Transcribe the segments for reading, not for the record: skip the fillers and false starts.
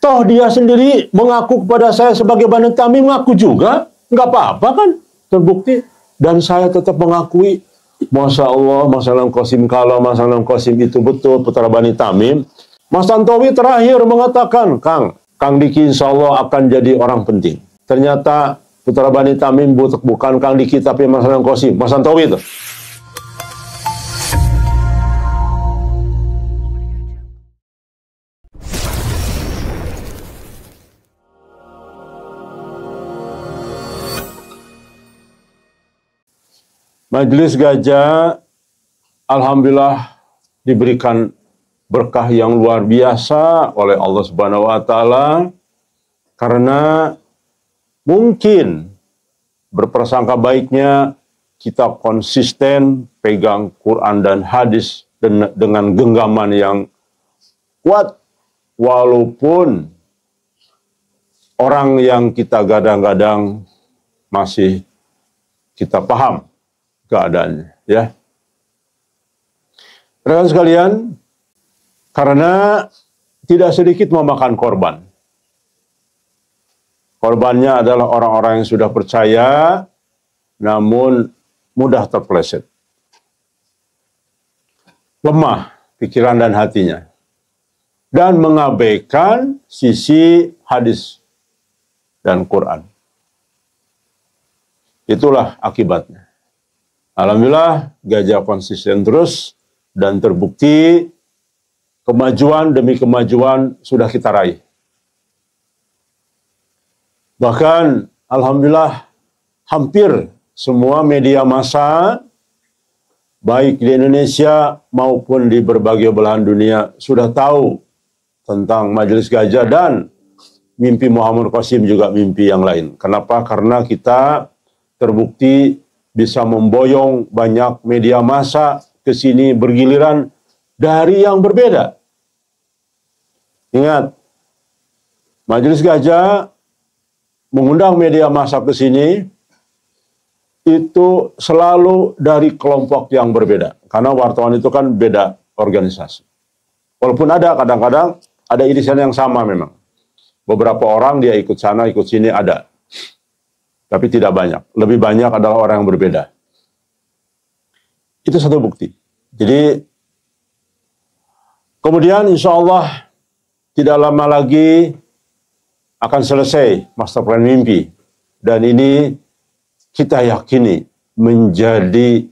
Toh dia sendiri mengaku kepada saya sebagai Bani Tamim, mengaku juga. Nggak apa-apa kan, terbukti. Dan saya tetap mengakui, Masya Allah, Mas Alam Qasim, kalau Mas Alam Qasim itu betul putra Bani Tamim. Mas Tantowi terakhir mengatakan, Kang Diki insya Allah akan jadi orang penting. Ternyata putra Bani Tamim bukan Kang Diki, tapi Mas Alam Qasim. Mas Tantowi itu. Majelis Gajah, alhamdulillah diberikan berkah yang luar biasa oleh Allah Subhanahu wa Ta'ala, karena mungkin berprasangka baiknya kita konsisten pegang Quran dan hadis dengan genggaman yang kuat, walaupun orang yang kita gadang-gadang masih kita paham keadaannya, ya. Rekan sekalian, karena tidak sedikit memakan korban. Korbannya adalah orang-orang yang sudah percaya, namun mudah terpeleset. Lemah pikiran dan hatinya. Dan mengabaikan sisi hadis dan Quran. Itulah akibatnya. Alhamdulillah, Gajah konsisten terus dan terbukti kemajuan demi kemajuan sudah kita raih. Bahkan, alhamdulillah, hampir semua media massa, baik di Indonesia maupun di berbagai belahan dunia, sudah tahu tentang Majelis Gajah dan mimpi Muhammad Qasim juga mimpi yang lain. Kenapa? Karena kita terbukti bisa memboyong banyak media massa ke sini bergiliran dari yang berbeda. Ingat, Majelis Gajah mengundang media massa ke sini itu selalu dari kelompok yang berbeda. Karena wartawan itu kan beda organisasi. Walaupun ada kadang-kadang ada irisan yang sama memang. Beberapa orang dia ikut sana, ikut sini ada. Tapi tidak banyak. Lebih banyak adalah orang yang berbeda. Itu satu bukti. Jadi, kemudian insya Allah tidak lama lagi akan selesai master plan mimpi. Dan ini kita yakini menjadi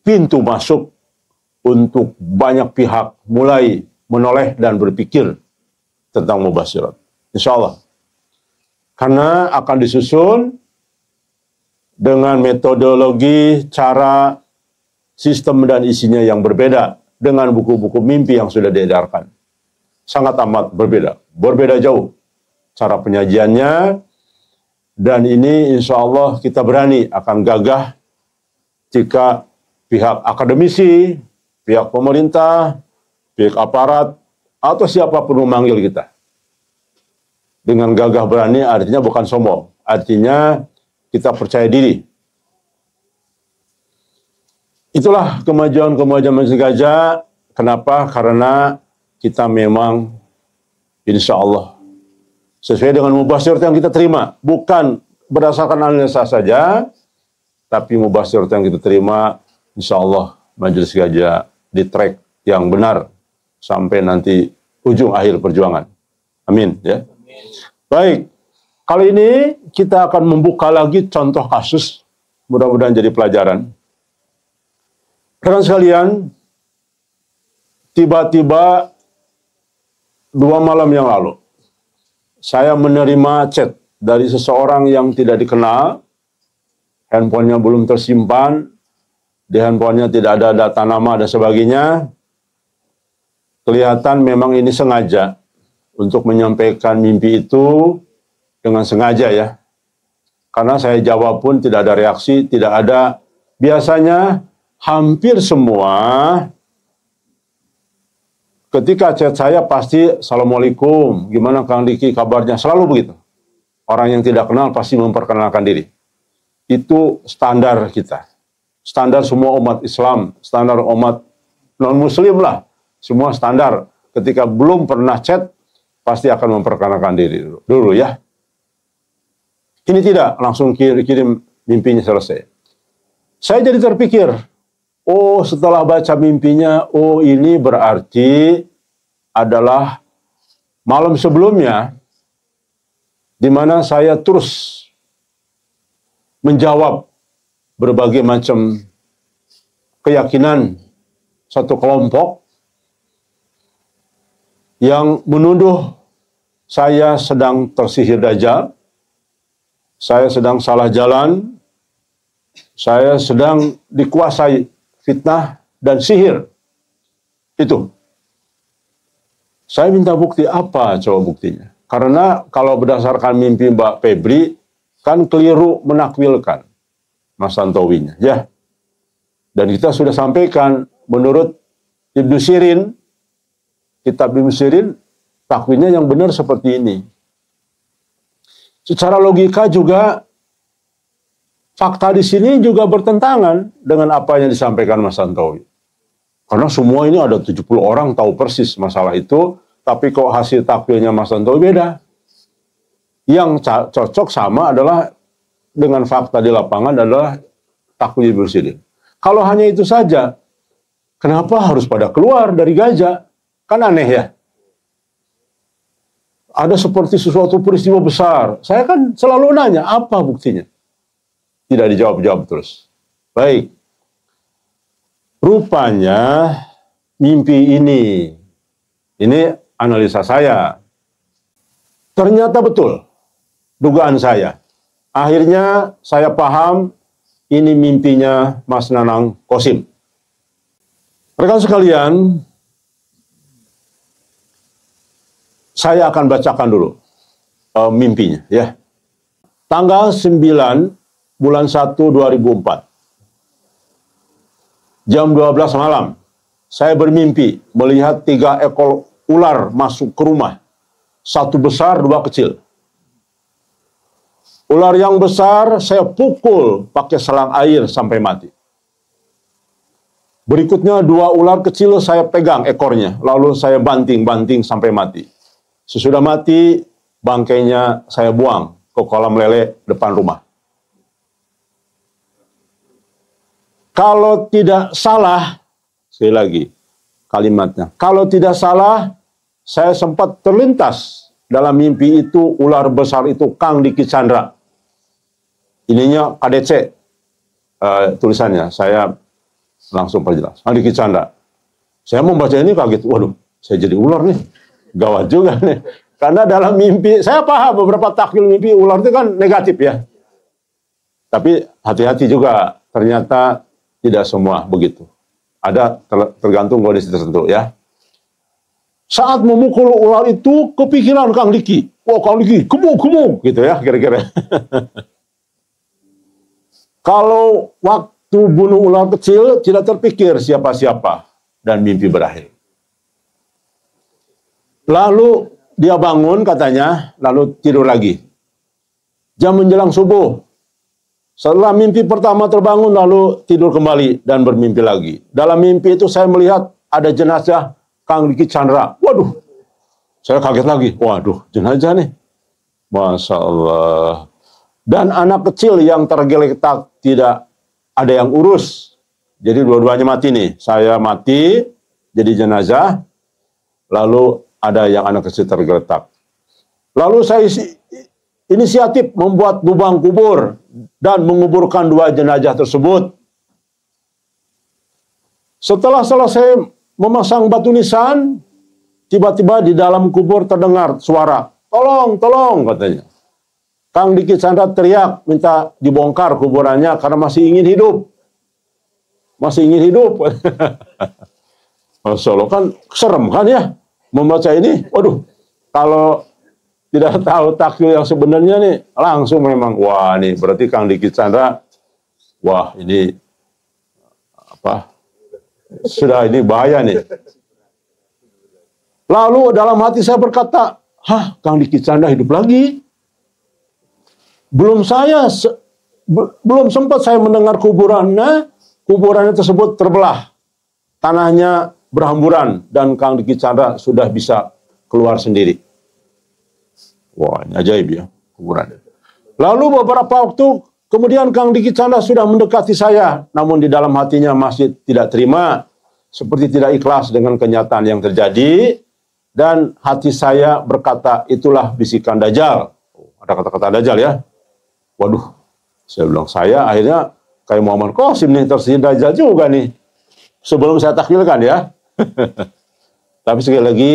pintu masuk untuk banyak pihak mulai menoleh dan berpikir tentang mubasyirat. Insya Allah. Karena akan disusun dengan metodologi, cara, sistem dan isinya yang berbeda dengan buku-buku mimpi yang sudah diedarkan. Sangat amat berbeda. Berbeda jauh cara penyajiannya, dan ini insya Allah kita berani akan gagah jika pihak akademisi, pihak pemerintah, pihak aparat, atau siapapun memanggil kita. Dengan gagah berani artinya bukan sombong. Artinya kita percaya diri. Itulah kemajuan-kemajuan Majelis Gajah. Kenapa? Karena kita memang insya Allah sesuai dengan mubasyirat yang kita terima. Bukan berdasarkan analisa saja, tapi mubasyirat yang kita terima, insya Allah Majelis Gajah di track yang benar sampai nanti ujung akhir perjuangan. Amin. Ya. Baik, kali ini kita akan membuka lagi contoh kasus, mudah-mudahan jadi pelajaran. Rekan sekalian, tiba-tiba 2 malam yang lalu, saya menerima chat dari seseorang yang tidak dikenal, handphonenya belum tersimpan, di handphonenya tidak ada data nama dan sebagainya. Kelihatan memang ini sengaja untuk menyampaikan mimpi itu dengan sengaja ya. Karena saya jawab pun tidak ada reaksi, tidak ada. Biasanya hampir semua ketika chat saya pasti Assalamualaikum, gimana Kang Diki kabarnya, selalu begitu. Orang yang tidak kenal pasti memperkenalkan diri. Itu standar kita. Standar semua umat Islam, standar umat non-muslim lah. Semua standar. Ketika belum pernah chat, pasti akan memperkenalkan diri dulu ya. Ini tidak, langsung kirim mimpinya selesai. Saya jadi terpikir, oh setelah baca mimpinya, oh ini berarti adalah malam sebelumnya, di mana saya terus menjawab berbagai macam keyakinan satu kelompok yang menuduh saya sedang tersihir Dajjal, saya sedang salah jalan, saya sedang dikuasai fitnah dan sihir. Itu. Saya minta bukti, apa coba buktinya? Karena kalau berdasarkan mimpi Mbak Febri, kan keliru menakwilkan Mas Tantowinya. Ya. Dan kita sudah sampaikan, menurut Ibnu Sirin, kitab Ibnu Sirin, takwilnya yang benar seperti ini. Secara logika juga, fakta di sini juga bertentangan dengan apa yang disampaikan Mas Tantowi. Karena semua ini ada 70 orang tahu persis masalah itu, tapi kok hasil takwilnya Mas Tantowi beda. Yang cocok sama adalah dengan fakta di lapangan adalah takwil Ibnu Sirin. Kalau hanya itu saja, kenapa harus pada keluar dari Gaza? Kan aneh ya. Ada seperti sesuatu peristiwa besar. Saya kan selalu nanya, apa buktinya? Tidak dijawab-jawab terus. Baik. Rupanya mimpi ini analisa saya. Ternyata betul dugaan saya. Akhirnya saya paham ini mimpinya Mas Nanang Qasim. Rekan sekalian, saya akan bacakan dulu mimpinya ya. Tanggal 9 bulan 1 2004. Jam 12 malam, saya bermimpi melihat 3 ekor ular masuk ke rumah. 1 besar, 2 kecil. Ular yang besar saya pukul pakai selang air sampai mati. Berikutnya 2 ular kecil saya pegang ekornya, lalu saya banting sampai mati. Sesudah mati, bangkainya saya buang ke kolam lele depan rumah. Kalau tidak salah, sekali lagi kalimatnya, kalau tidak salah, saya sempat terlintas dalam mimpi itu ular besar itu Kang Diki Chandra. Ininya KDC tulisannya, saya langsung perjelas. Kang Diki Chandra. Saya membaca ini kaget, waduh, saya jadi ular nih. Gawat juga nih. Karena dalam mimpi, saya paham beberapa takwil mimpi ular itu kan negatif ya. Tapi hati-hati juga, ternyata tidak semua begitu. Ada tergantung kondisi tertentu ya. Saat memukul ular itu, kepikiran Kang Diki. Wah, Kang Diki, gemuk, gitu ya kira-kira. Kalau waktu bunuh ular kecil, tidak terpikir siapa-siapa. Dan mimpi berakhir. Lalu dia bangun katanya, lalu tidur lagi. Jam menjelang subuh. Setelah mimpi pertama terbangun, lalu tidur kembali dan bermimpi lagi. Dalam mimpi itu saya melihat ada jenazah Kang Diki Chandra. Waduh, saya kaget lagi. Waduh, jenazah nih. Masya Allah. Dan anak kecil yang tergeletak tidak ada yang urus. Jadi dua-duanya mati nih. Saya mati, jadi jenazah. Lalu ada yang anak kecil tergeletak. Lalu saya inisiatif membuat lubang kubur dan menguburkan 2 jenazah tersebut. Setelah selesai memasang batu nisan, tiba-tiba di dalam kubur terdengar suara, "Tolong, tolong," katanya. Kang Diki Chandra teriak minta dibongkar kuburannya karena masih ingin hidup. Masih ingin hidup. Masya Allah, kan serem kan ya membaca ini. Waduh, kalau tidak tahu takwil yang sebenarnya nih, langsung memang, wah nih berarti Kang Diki Chandra, wah ini apa? Sudah ini bahaya nih. Lalu dalam hati saya berkata, hah, Kang Diki Chandra hidup lagi? Belum sempat saya mendengar kuburannya tersebut terbelah. Tanahnya berhamburan dan Kang Diki Chandra sudah bisa keluar sendiri. Wah, ini ajaib ya, kuburan. Lalu beberapa waktu kemudian Kang Diki Chandra sudah mendekati saya, namun di dalam hatinya masih tidak terima, seperti tidak ikhlas dengan kenyataan yang terjadi, dan hati saya berkata, itulah bisikan Dajjal. Ada kata-kata Dajjal ya. Waduh, saya bilang, saya akhirnya kayak Muhammad Qasim nih, tersihir Dajjal juga nih. Sebelum saya takwilkan ya. Tapi sekali lagi,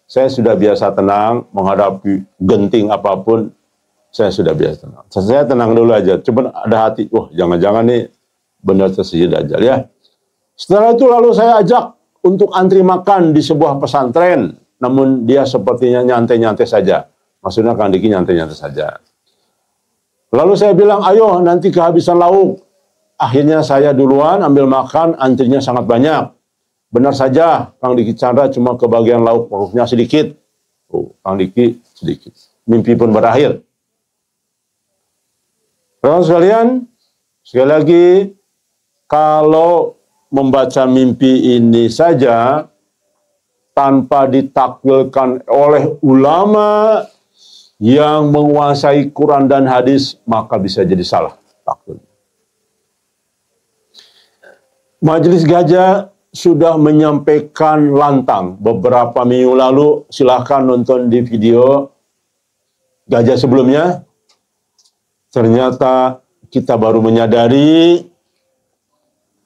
saya sudah biasa tenang menghadapi genting apapun. Saya sudah biasa tenang. Saya tenang dulu aja. Cuma ada hati, wah jangan-jangan nih benar tersihir Dajjal ya. Setelah itu lalu saya ajak untuk antri makan di sebuah pesantren. Namun dia sepertinya nyantai-nyantai saja. Maksudnya Kang Diki nyantai-nyantai saja. Lalu saya bilang, ayo nanti kehabisan lauk. Akhirnya saya duluan ambil makan, antrinya sangat banyak. Benar saja, Kang Diki Chandra cuma kebagian lauknya sedikit. Oh, Kang Diki sedikit. Mimpi pun berakhir. Teman-teman sekalian, sekali lagi, kalau membaca mimpi ini saja, tanpa ditakwilkan oleh ulama yang menguasai Quran dan hadis, maka bisa jadi salah takwil. Majelis Gajah sudah menyampaikan lantang beberapa minggu lalu, silahkan nonton di video Gajah sebelumnya. Ternyata kita baru menyadari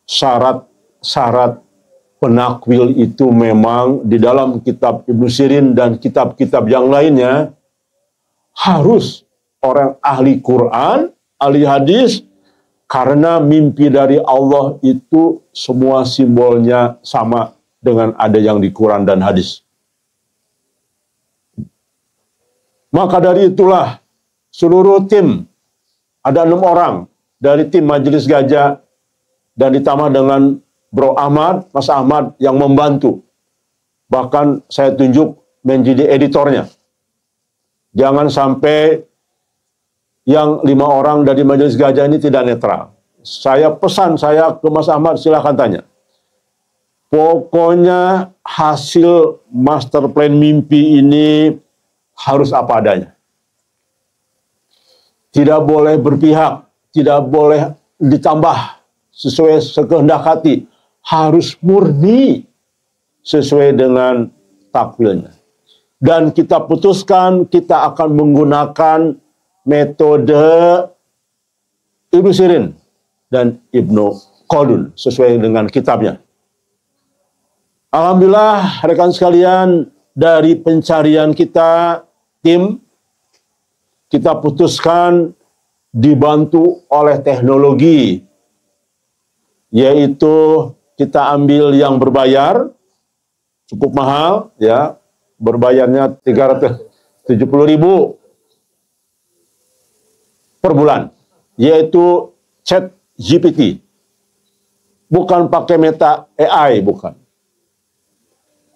syarat-syarat penakwil itu memang di dalam kitab Ibnu Sirin dan kitab-kitab yang lainnya harus orang ahli Quran, ahli hadis, karena mimpi dari Allah itu semua simbolnya sama dengan ada yang di Quran dan hadis. Maka dari itulah seluruh tim, ada 6 orang dari tim Majelis Gajah dan ditambah dengan Bro Ahmad, Mas Ahmad yang membantu. Bahkan saya tunjuk menjadi editornya. Jangan sampai yang 5 orang dari Majelis Gajah ini tidak netral. Saya pesan saya ke Mas Ahmad, silahkan tanya. Pokoknya hasil master plan mimpi ini harus apa adanya. Tidak boleh berpihak, tidak boleh ditambah sesuai sekehendak hati. Harus murni sesuai dengan takwilnya. Dan kita putuskan kita akan menggunakan metode Ibnu Sirin dan Ibnu Khaldun sesuai dengan kitabnya. Alhamdulillah rekan sekalian, dari pencarian kita tim, kita putuskan dibantu oleh teknologi, yaitu kita ambil yang berbayar, cukup mahal, ya, berbayarnya 370.000 per bulan, yaitu ChatGPT, bukan pakai Meta AI, bukan.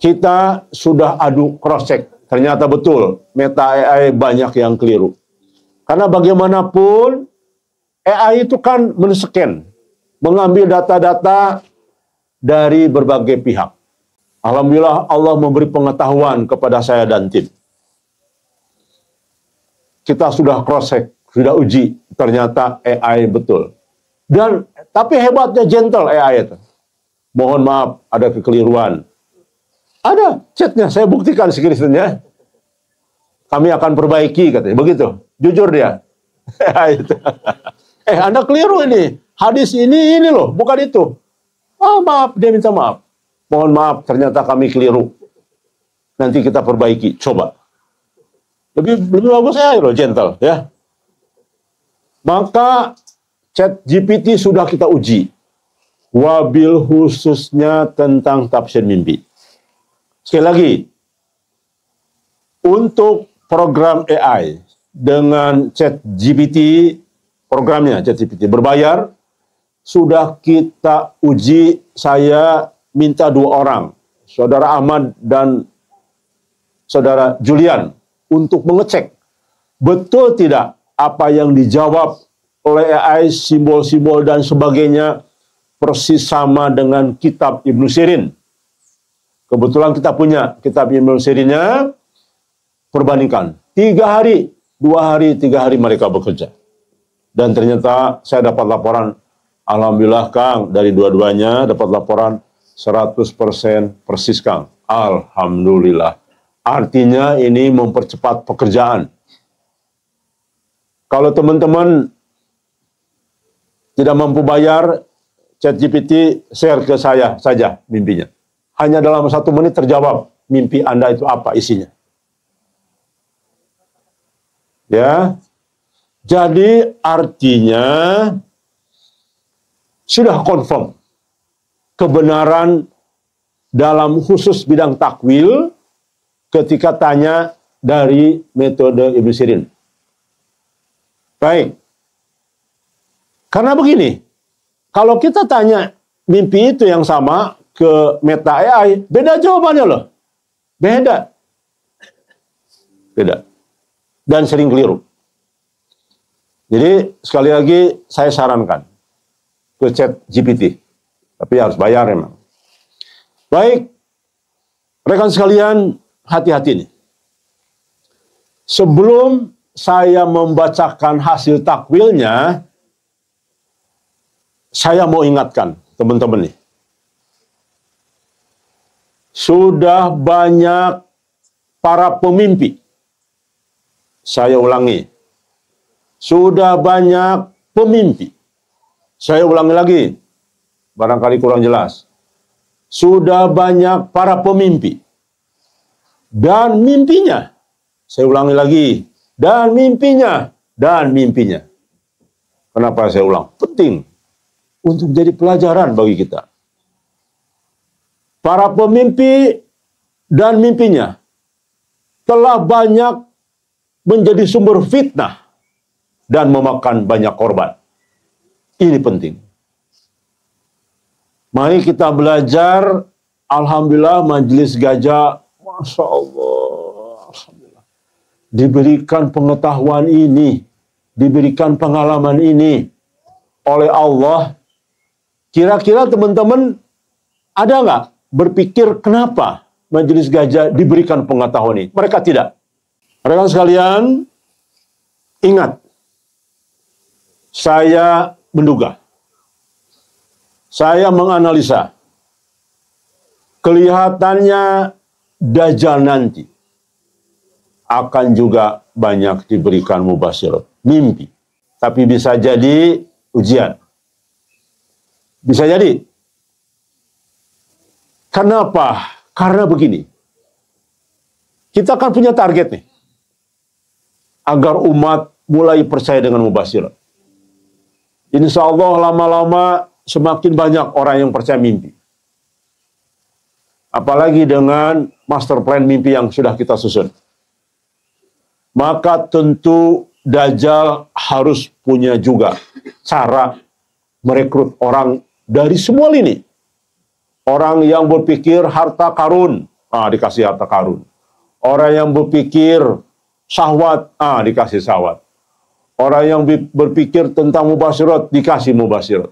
Kita sudah adu cross check, ternyata betul Meta AI banyak yang keliru. Karena bagaimanapun AI itu kan men-scan, mengambil data-data dari berbagai pihak. Alhamdulillah Allah memberi pengetahuan kepada saya dan tim. Kita sudah cross-check, sudah uji, ternyata AI betul. Dan tapi hebatnya gentle AI itu. Mohon maaf ada kekeliruan. Ada chatnya, saya buktikan screenshotnya. Kami akan perbaiki katanya, begitu. Jujur dia. Anda keliru ini. Hadis ini loh, bukan itu. Oh maaf, dia minta maaf. Mohon maaf, ternyata kami keliru. Nanti kita perbaiki, coba. Lebih bagus saya loh, gentle ya. Maka ChatGPT sudah kita uji. Wabil khususnya tentang tafsir mimpi. Sekali lagi, untuk program AI dengan ChatGPT, programnya ChatGPT berbayar, sudah kita uji. Saya minta 2 orang, Saudara Ahmad dan Saudara Julian, untuk mengecek betul tidak apa yang dijawab oleh AI, simbol-simbol dan sebagainya persis sama dengan kitab Ibnu Sirin. Kebetulan kita punya kitab Ibnu Sirinnya, perbandingkan. 3 hari, 2 hari, 3 hari mereka bekerja. Dan ternyata saya dapat laporan, alhamdulillah Kang, dari dua-duanya dapat laporan 100% persis Kang. Alhamdulillah. Artinya ini mempercepat pekerjaan. Kalau teman-teman tidak mampu bayar, ChatGPT share ke saya saja mimpinya. Hanya dalam 1 menit terjawab mimpi Anda itu apa isinya. Ya, jadi artinya sudah confirm kebenaran dalam khusus bidang takwil ketika tanya dari metode Ibnu Sirin. Baik. Karena begini, kalau kita tanya mimpi itu yang sama ke Meta AI, beda jawabannya loh. Beda. Beda. Dan sering keliru. Jadi sekali lagi saya sarankan ke ChatGPT. Tapi harus bayar emang. Baik. Rekan sekalian, hati-hati nih. Sebelum saya membacakan hasil takwilnya, saya mau ingatkan teman-teman nih. Sudah banyak para pemimpi. Saya ulangi. Sudah banyak pemimpi. Saya ulangi lagi. Barangkali kurang jelas. Sudah banyak para pemimpi. Dan mimpinya. Saya ulangi lagi. Dan mimpinya. Dan mimpinya. Kenapa saya ulang? Penting. Untuk jadi pelajaran bagi kita. Para pemimpi dan mimpinya telah banyak menjadi sumber fitnah dan memakan banyak korban. Ini penting. Mari kita belajar. Alhamdulillah Majelis Gajah, Masya Allah, Alhamdulillah, diberikan pengetahuan ini, diberikan pengalaman ini oleh Allah. Kira-kira teman-teman ada nggak berpikir kenapa Majelis Gajah diberikan pengetahuan ini? Mereka tidak. Rekan sekalian, ingat, saya menduga, saya menganalisa, kelihatannya Dajjal nanti akan juga banyak diberikan mubasyirat, mimpi. Tapi bisa jadi ujian. Bisa jadi. Kenapa? Karena begini. Kita kan punya target nih. Agar umat mulai percaya dengan mubasyirat. Insya Allah lama-lama semakin banyak orang yang percaya mimpi. Apalagi dengan master plan mimpi yang sudah kita susun. Maka tentu Dajjal harus punya juga cara merekrut orang dari semua lini. Orang yang berpikir harta karun, dikasih harta karun. Orang yang berpikir syahwat, dikasih syahwat. Orang yang berpikir tentang mubasyirat, dikasih mubasyirat.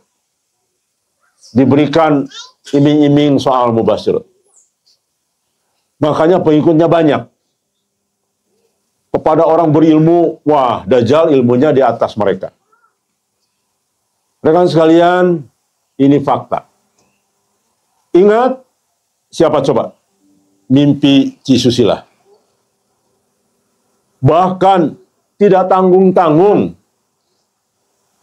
Diberikan iming-iming soal mubasyirat. Makanya pengikutnya banyak. Kepada orang berilmu, wah, Dajjal ilmunya di atas mereka. Rekan sekalian, ini fakta. Ingat, siapa coba? Mimpi Ci Susila. Bahkan tidak tanggung-tanggung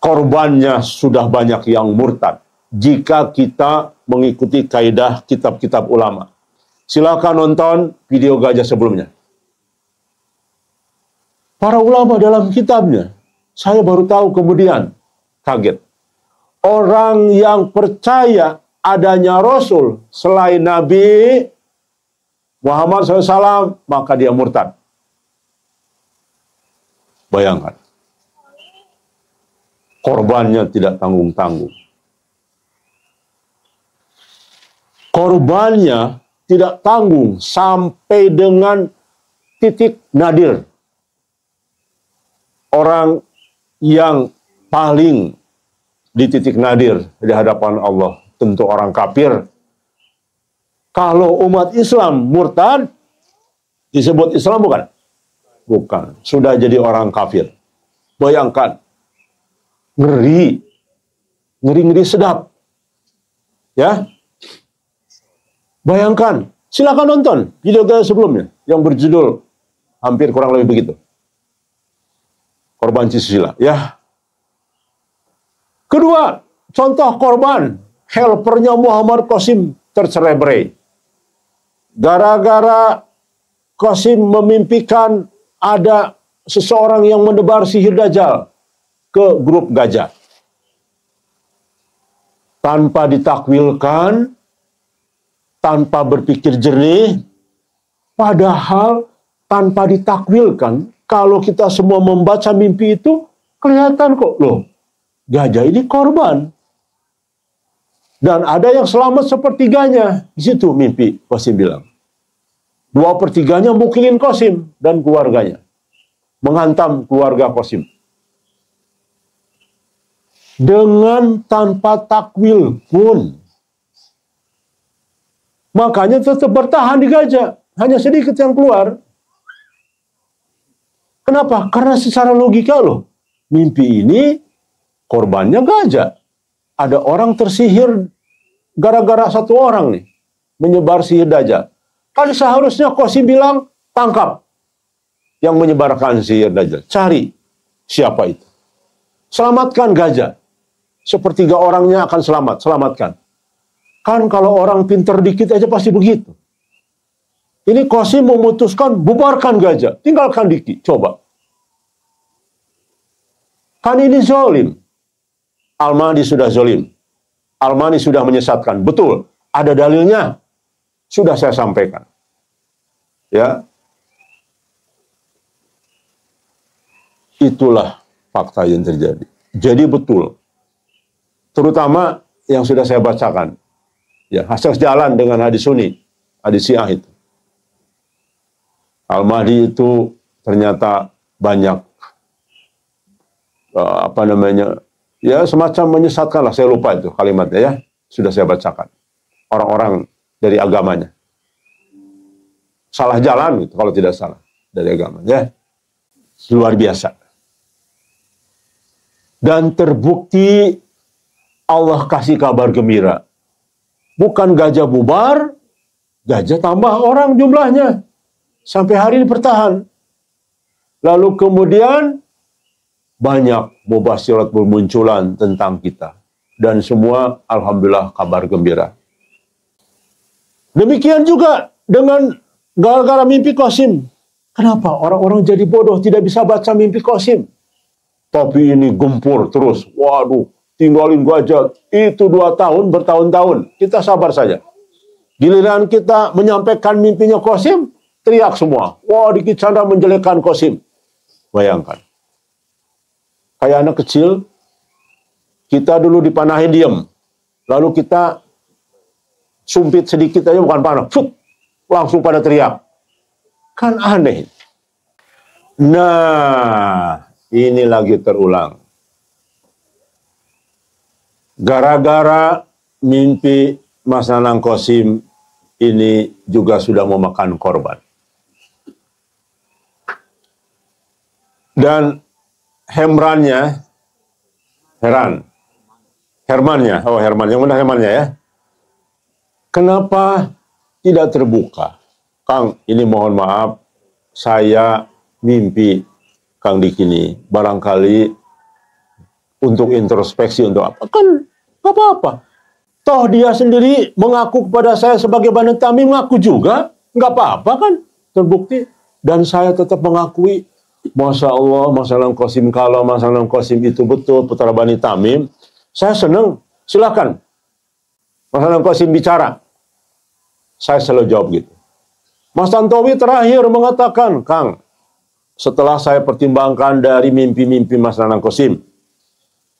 korbannya sudah banyak yang murtad. Jika kita mengikuti kaidah kitab-kitab ulama. Silakan nonton video Gajah sebelumnya. Para ulama dalam kitabnya, saya baru tahu kemudian, kaget. Orang yang percaya adanya Rasul selain Nabi Muhammad SAW, maka dia murtad. Bayangkan. Korbannya tidak tanggung-tanggung. Korbannya tidak tanggung sampai dengan titik nadir. Orang yang paling di titik nadir di hadapan Allah tentu orang kafir. Kalau umat Islam murtad, disebut Islam bukan? Bukan. Sudah jadi orang kafir. Bayangkan. Ngeri. Ngeri-ngeri sedap. Ya. Bayangkan. Silakan nonton video kita sebelumnya yang berjudul hampir kurang lebih begitu. Korban Susila. Ya. Kedua, contoh korban helpernya Muhammad Qasim tercerai-berai. Gara-gara Qasim memimpikan ada seseorang yang menebar sihir Dajjal ke grup gajah. Tanpa ditakwilkan, tanpa berpikir jernih, padahal tanpa ditakwilkan, kalau kita semua membaca mimpi itu, kelihatan kok, loh, gajah ini korban. Dan ada yang selamat sepertiganya. Di situ mimpi Qasim bilang. 2/3 mukilin Qasim dan keluarganya. Menghantam keluarga Qasim. Dengan tanpa takwil pun. Makanya tetap bertahan di gajah. Hanya sedikit yang keluar. Kenapa? Karena secara logika loh. Mimpi ini korbannya gajah. Ada orang tersihir gara-gara satu orang nih. Menyebar sihir Dajjal. Kan seharusnya Qasim bilang, tangkap yang menyebarkan sihir Dajjal. Cari siapa itu. Selamatkan gajah. 1/3 orangnya akan selamat. Selamatkan. Kan kalau orang pinter dikit aja pasti begitu. Ini Qasim memutuskan bubarkan gajah. Tinggalkan dikit. Coba. Kan ini zolim. Al-Mahdi sudah zolim. Al-Mahdi sudah menyesatkan. Betul. Ada dalilnya. Sudah saya sampaikan. Ya. Itulah fakta yang terjadi. Jadi betul. Terutama yang sudah saya bacakan. Ya, hasil jalan dengan hadis Sunni. Hadis Syiah itu. Al-Mahdi itu ternyata banyak ya semacam menyesatkan lah, saya lupa itu kalimatnya ya, sudah saya bacakan. Orang-orang dari agamanya. Salah jalan gitu, kalau tidak salah. Dari agamanya. Luar biasa. Dan terbukti Allah kasih kabar gembira. Bukan gajah bubar, gajah tambah orang jumlahnya. Sampai hari ini bertahan. Lalu kemudian banyak mubasyirat bermunculan tentang kita. Dan semua alhamdulillah kabar gembira. Demikian juga dengan gara-gara mimpi Qasim. Kenapa orang-orang jadi bodoh tidak bisa baca mimpi Qasim? Tapi ini gempur terus. Waduh, tinggalin gajah. Itu 2 tahun, bertahun-tahun. Kita sabar saja. Giliran kita menyampaikan mimpinya Qasim, teriak semua. Wah, Diki Chandra menjelekkan Qasim. Bayangkan. Kayak anak kecil, kita dulu dipanahin diam. Lalu kita sumpit sedikit aja, bukan panah. Fuk, langsung pada teriak. Kan aneh. Nah, ini lagi terulang. Gara-gara mimpi Mas Nanang Qasim ini juga sudah memakan korban. Dan Hermannya, yang benar Hermannya ya. Kenapa tidak terbuka? Kang, ini mohon maaf, saya mimpi Kang Diki ini. Barangkali untuk introspeksi, untuk apa? Kan gak apa-apa. Toh dia sendiri mengaku kepada saya sebagai Bani Tamim, mengaku juga. Gak apa-apa kan, terbukti. Dan saya tetap mengakui, Masya Allah, Mas Nanang Qasim, kalau Mas Nanang Qasim itu betul putra Bani Tamim, saya senang. Silakan Mas Nanang Qasim bicara. Saya selalu jawab gitu. Mas Tantowi terakhir mengatakan, Kang, setelah saya pertimbangkan dari mimpi-mimpi Mas Nanang Qasim,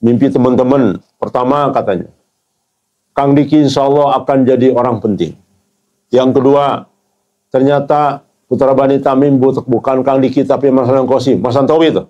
mimpi teman-teman, pertama katanya, Kang Diki insya Allah akan jadi orang penting. Yang kedua, ternyata putra Bani Tamim bukan Kang Diki tapi Mas Nanang Qasim, Mas Tantowi itu.